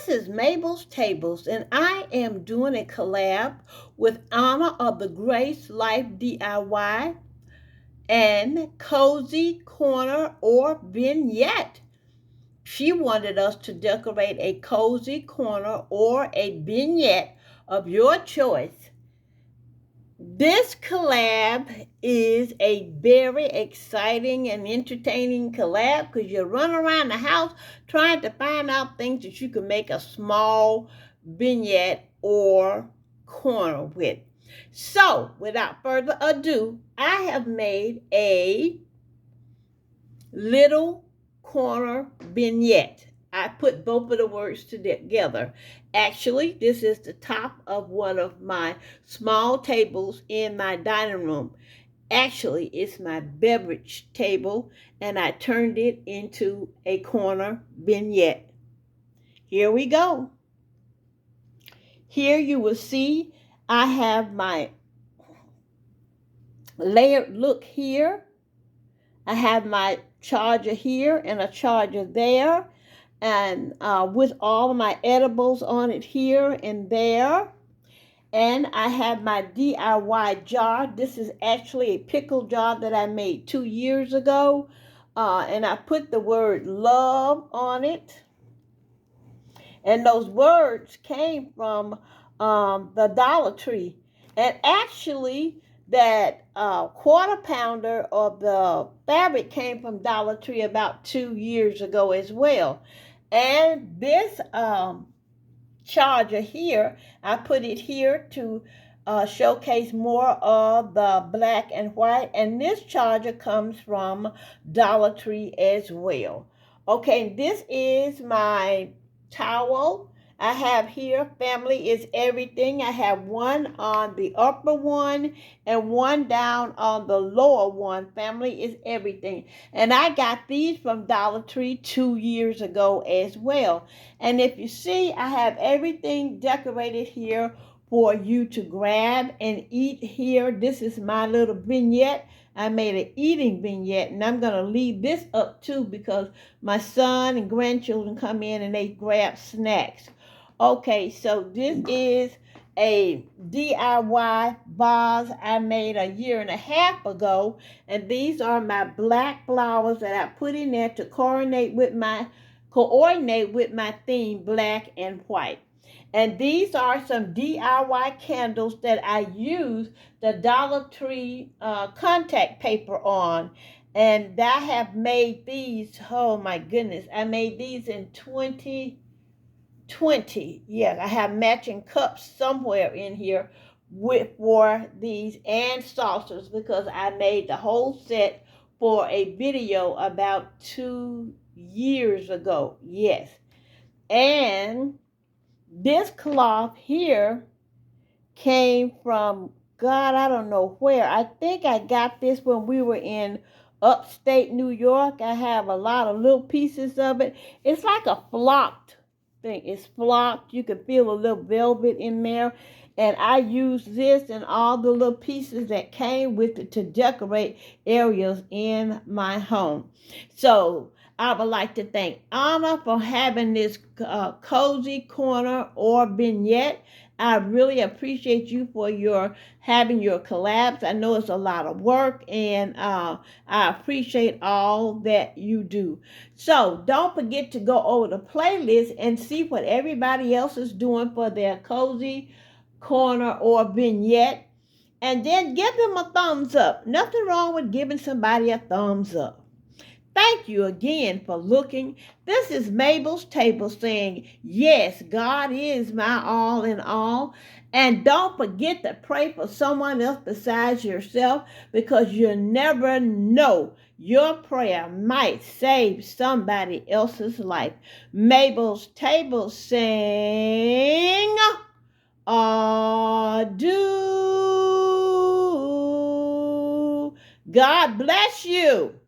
This is Mabel's Tables, and I am doing a collab with Honor of the Grace Life DIY and Cozy Corner or Vignette. She wanted us to decorate a cozy corner or a vignette of your choice. This collab is a very exciting and entertaining collab because you run around the house trying to find out things that you can make a small vignette or corner with. So, without further ado, I have made a little corner vignette. I put both of the words together. Actually, this is the top of one of my small tables in my dining room. Actually, it's my beverage table, and I turned it into a corner vignette. Here we go. Here you will see I have my layered look here. I have my charger here and a charger there, and with all of my edibles on it here and there. And I have my DIY jar. This is actually a pickle jar that I made 2 years ago. And I put the word love on it. And those words came from the Dollar Tree. And actually, that quarter pounder of the fabric came from Dollar Tree about 2 years ago as well. And this charger here, I put it here to showcase more of the black and white. And this charger comes from Dollar Tree as well. Okay, this is my towel. I have here, family is everything. I have one on the upper one and one down on the lower one. Family is everything. And I got these from Dollar Tree 2 years ago as well. And if you see, I have everything decorated here for you to grab and eat here. This is my little vignette. I made an eating vignette, and I'm going to leave this up too because my son and grandchildren come in and they grab snacks. Okay, so this is a DIY vase I made a year and a half ago, and these are my black flowers that I put in there to coordinate with my theme, black and white. And these are some DIY candles that I use the Dollar Tree contact paper on. And I have made these, oh my goodness, I made these in 2020. Yeah, I have matching cups somewhere in here for these and saucers because I made the whole set for a video about 2 years ago. Yes. And this cloth here came from, God, I don't know where. I think I got this when we were in upstate New York. I have a lot of little pieces of it. It's like a flocked thing. It's flocked. You can feel a little velvet in there. And I used this and all the little pieces that came with it to decorate areas in my home. So I would like to thank Anna for having this cozy corner or vignette. I really appreciate you for having your collabs. I know it's a lot of work, and I appreciate all that you do. So don't forget to go over the playlist and see what everybody else is doing for their cozy corner or vignette, and then give them a thumbs up. Nothing wrong with giving somebody a thumbs up. Thank you again for looking. This is Mabel's Table saying, yes, God is my all in all. And don't forget to pray for someone else besides yourself because you never know. Your prayer might save somebody else's life. Mabel's Table saying, adieu. God bless you.